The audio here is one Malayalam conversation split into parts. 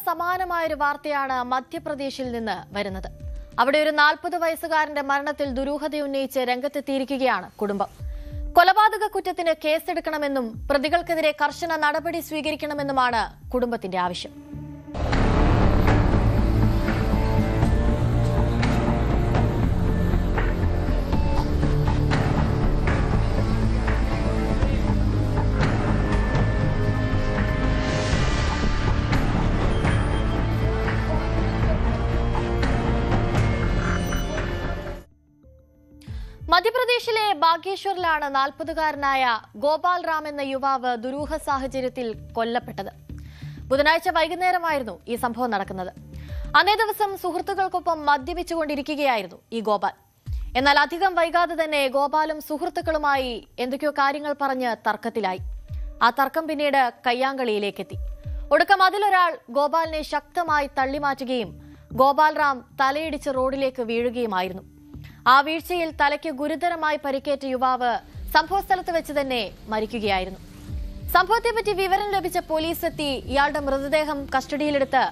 സമാനമായൊരു വാർത്തയാണ് മധ്യപ്രദേശിൽ നിന്ന് വരുന്നത്. അവിടെ ഒരു 40 വയസ്സുകാരന്റെ മരണത്തിൽ ദുരൂഹതയുന്നയിച്ച് രംഗത്തെത്തിയിരിക്കുകയാണ് കുടുംബം. കൊലപാതക കുറ്റത്തിന് കേസെടുക്കണമെന്നും പ്രതികൾക്കെതിരെ കർശന നടപടി സ്വീകരിക്കണമെന്നുമാണ് കുടുംബത്തിന്റെ ആവശ്യം. മധ്യപ്രദേശിലെ ബാഗേശ്വറിലാണ് 40-കാരനായ ഗോപാൽ റാം എന്ന യുവാവ് ദുരൂഹ സാഹചര്യത്തിൽ കൊല്ലപ്പെട്ടത്. ബുധനാഴ്ച വൈകുന്നേരമായിരുന്നു ഈ സംഭവം നടക്കുന്നത്. അന്നേ ദിവസം സുഹൃത്തുക്കൾക്കൊപ്പം മദ്യപിച്ചുകൊണ്ടിരിക്കുകയായിരുന്നു ഈ ഗോപാൽ. എന്നാൽ അധികം വൈകാതെ തന്നെ ഗോപാലും സുഹൃത്തുക്കളുമായി എന്തൊക്കെയോ കാര്യങ്ങൾ പറഞ്ഞ് തർക്കത്തിലായി. ആ തർക്കം പിന്നീട് കയ്യാങ്കളിയിലേക്കെത്തി. ഒടുക്കം അതിലൊരാൾ ഗോപാലിനെ ശക്തമായി തള്ളിമാറ്റുകയും ഗോപാൽ റാം തലയിടിച്ച് റോഡിലേക്ക് വീഴുകയുമായിരുന്നു. ആ വീഴ്ചയിൽ തലയ്ക്ക് ഗുരുതരമായി പരിക്കേറ്റ യുവാവ് സംഭവസ്ഥലത്ത് വെച്ച് തന്നെ മരിക്കുകയായിരുന്നു. സംഭവത്തെപ്പറ്റി വിവരം ലഭിച്ച പോലീസ് എത്തി ഇയാളുടെ മൃതദേഹം കസ്റ്റഡിയിലെടുത്ത്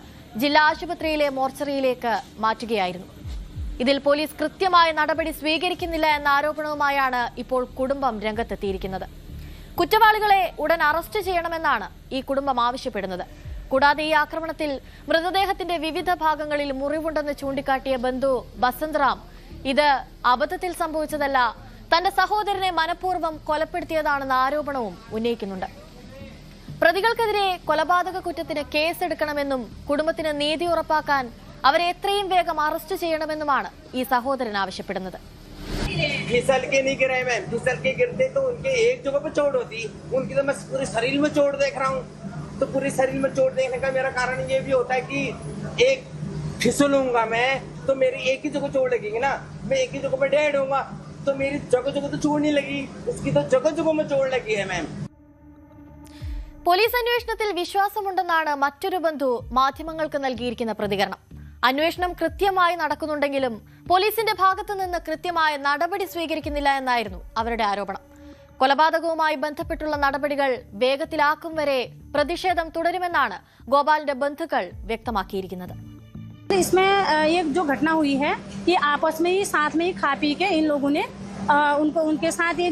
ജില്ലാ ആശുപത്രിയിലെ മോർച്ചറിയിലേക്ക് മാറ്റുകയായിരുന്നു. ഇതിൽ പോലീസ് കൃത്യമായ നടപടി സ്വീകരിക്കുന്നില്ല എന്ന ആരോപണവുമായാണ് ഇപ്പോൾ കുടുംബം രംഗത്തെത്തിയിരിക്കുന്നത്. കുറ്റവാളികളെ ഉടൻ അറസ്റ്റ് ചെയ്യണമെന്നാണ് ഈ കുടുംബം ആവശ്യപ്പെടുന്നത്. കൂടാതെ ഈ ആക്രമണത്തിൽ മൃതദേഹത്തിന്റെ വിവിധ ഭാഗങ്ങളിൽ മുറിവുണ്ടെന്ന് ചൂണ്ടിക്കാട്ടിയ ബന്ധു ബസന്ത് റാം ഇത് അബദ്ധത്തിൽ സംഭവിച്ചതല്ല, തന്റെ സഹോദരനെ മനഃപൂർവ്വം കൊലപ്പെടുത്തിയതാണെന്ന ആരോപണവും ഉന്നയിക്കുന്നുണ്ട്. പ്രതികൾക്കെതിരെ കൊലപാതക കുറ്റത്തിന് കേസെടുക്കണമെന്നും കുടുംബത്തിന് നീതി ഉറപ്പാക്കാൻ അവരെ എത്രയും വേഗം അറസ്റ്റ് ചെയ്യണമെന്നുമാണ് ഈ സഹോദരൻ ആവശ്യപ്പെടുന്നത്. फिसल के नहीं गिरे मैम, फिसल के गिरते तो उनके एक जगह पे चोट होती, उनकी तो मैं पूरे शरीर में चोट देख रहा हूँ. तो पूरे शरीर में चोट देखने का मेरा कारण ये भी होता है कि एक फिसलूंगा मैं तो मेरी एक ही जगह चोट लगेगी ना, मैं एक ही जगह पे डेड होऊंगा तो मेरी जगह जगह तो चोट नहीं लगी, उसकी तो जगह जगह में चोट लगी है मैम. പോലീസ് അന്വേഷണത്തിൽ വിശ്വാസമുണ്ടെന്നാണ് മറ്റൊരു ബന്ധു മാധ്യമങ്ങൾക്ക് നൽകിയിരിക്കുന്ന പ്രതികരണം. അന്വേഷണം കൃത്യമായി നടക്കുന്നുണ്ടെങ്കിലും പോലീസിന്റെ ഭാഗത്തു നിന്ന് കൃത്യമായ നടപടി സ്വീകരിക്കുന്നില്ല എന്നായിരുന്നു അവരുടെ ആരോപണം. കൊലപാതകവുമായി ബന്ധപ്പെട്ടുള്ള നടപടികൾ വേഗത്തിലാക്കും വരെ പ്രതിഷേധം തുടരുമെന്നാണ് ഗോപാലിന്റെ ബന്ധുക്കൾ വ്യക്തമാക്കിയിരിക്കുന്നത്. इसमें ये जो घटना हुई है ये आपस में ही साथ में ही खा पी के इन लोगों ने उनके साथ ही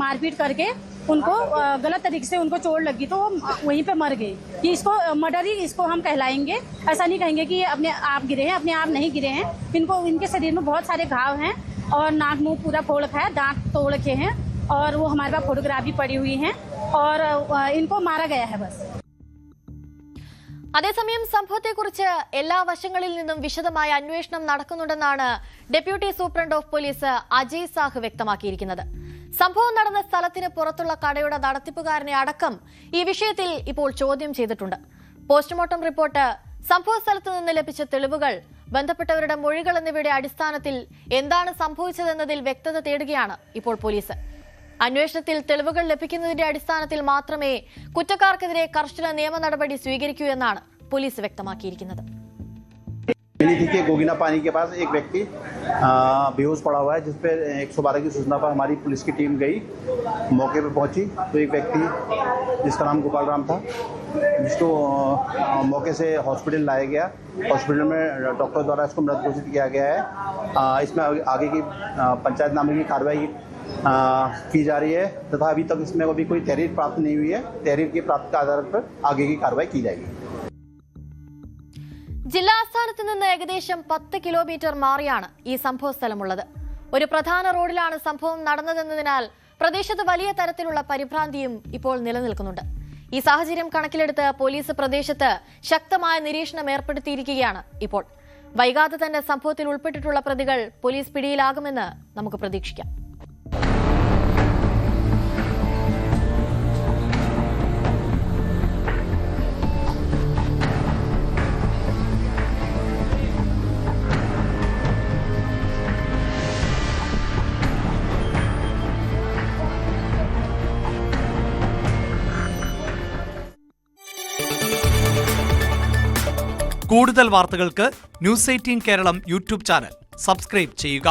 मारपीट करके उनको गलत तरीके से उनको चोट लगी तो वहीं पे मर गए. कि इसको मर्डर ही इसको हम कहलाएंगे. ऐसा नहीं कहेंगे कि अपने आप गिरे हैं, अपने आप नहीं गिरे हैं. इनके शरीर में बहुत सारे घाव हैं और नाक मुंह पूरा फोड़ रखा है, दांत तोड़ के हैं और वो हमारे पास फोटोग्राफी पड़ी हुई है और इनको मारा गया है बस. അതേസമയം സംഭവത്തെക്കുറിച്ച് എല്ലാ വശങ്ങളിൽ നിന്നും വിശദമായ അന്വേഷണം നടക്കുന്നുണ്ടെന്നാണ് deputy superintendent of police Ajay Sah വ്യക്തമാക്കിയിരിക്കുന്നത്. സംഭവം നടന്ന സ്ഥലത്തിന് പുറത്തുള്ള കടയുടെ നടത്തിപ്പുകാരനെ അടക്കം ഈ വിഷയത്തിൽ ഇപ്പോൾ ചോദ്യം ചെയ്തിട്ടുണ്ട്. പോസ്റ്റ്മോർട്ടം റിപ്പോർട്ട്, സംഭവ സ്ഥലത്ത് നിന്ന് ലഭിച്ച തെളിവുകൾ, ബന്ധപ്പെട്ടവരുടെ മൊഴികൾ എന്നിവയുടെ അടിസ്ഥാനത്തിൽ എന്താണ് സംഭവിച്ചതെന്നതിൽ വ്യക്തത തേടുകയാണ് ഇപ്പോൾ പോലീസ്. അന്വേഷണത്തിൽ തെളിവുകൾ ലഭിക്കുന്നതിന്റെ അടിസ്ഥാനത്തിൽ മാത്രമേ കുറ്റക്കാർക്കെതിരെ കർശന നിയമ നടപടി സ്വീകരിക്കൂ എന്നാണ് പോലീസ് വ്യക്തമാക്കിയിരിക്കുന്നത്. मिली थी कि गोगिना पानी के पास एक व्यक्ति बेहोश पड़ा हुआ है, जिस पर 112 की सूचना पर हमारी पुलिस की टीम गई, मौके पर पहुंची तो एक व्यक्ति जिसका नाम गोपाल राम था, जिसको मौके से हॉस्पिटल लाया गया. हॉस्पिटल में डॉक्टर द्वारा इसको मृत घोषित किया गया है. इसमें आगे की पंचायतनामे की कार्रवाई की जा रही है तथा अभी तक इसमें अभी कोई तहरीर प्राप्त नहीं हुई है. तहरीर की प्राप्त के आधार पर आगे की कार्रवाई की जाएगी. ജില്ലാ ആസ്ഥാനത്ത് നിന്ന് ഏകദേശം 10 കിലോമീറ്റർ മാറിയാണ് ഈ സംഭവ സ്ഥലമുള്ളത്. ഒരു പ്രധാന റോഡിലാണ് സംഭവം നടന്നതെന്നതിനാൽ പ്രദേശത്ത് വലിയ തരത്തിലുള്ള പരിഭ്രാന്തിയും ഇപ്പോൾ നിലനിൽക്കുന്നുണ്ട്. ഈ സാഹചര്യം കണക്കിലെടുത്ത് പോലീസ് പ്രദേശത്ത് ശക്തമായ നിരീക്ഷണം ഏർപ്പെടുത്തിയിരിക്കുകയാണ് ഇപ്പോൾ. വൈകാതെ തന്നെ സംഭവത്തിൽ ഉൾപ്പെട്ടിട്ടുള്ള പ്രതികൾ പോലീസ് പിടിയിലാകുമെന്ന് നമുക്ക് പ്രതീക്ഷിക്കാം. കൂടുതൽ വാർത്തകൾക്ക് news 18 Keralam YouTube channel subscribe ചെയ്യുക.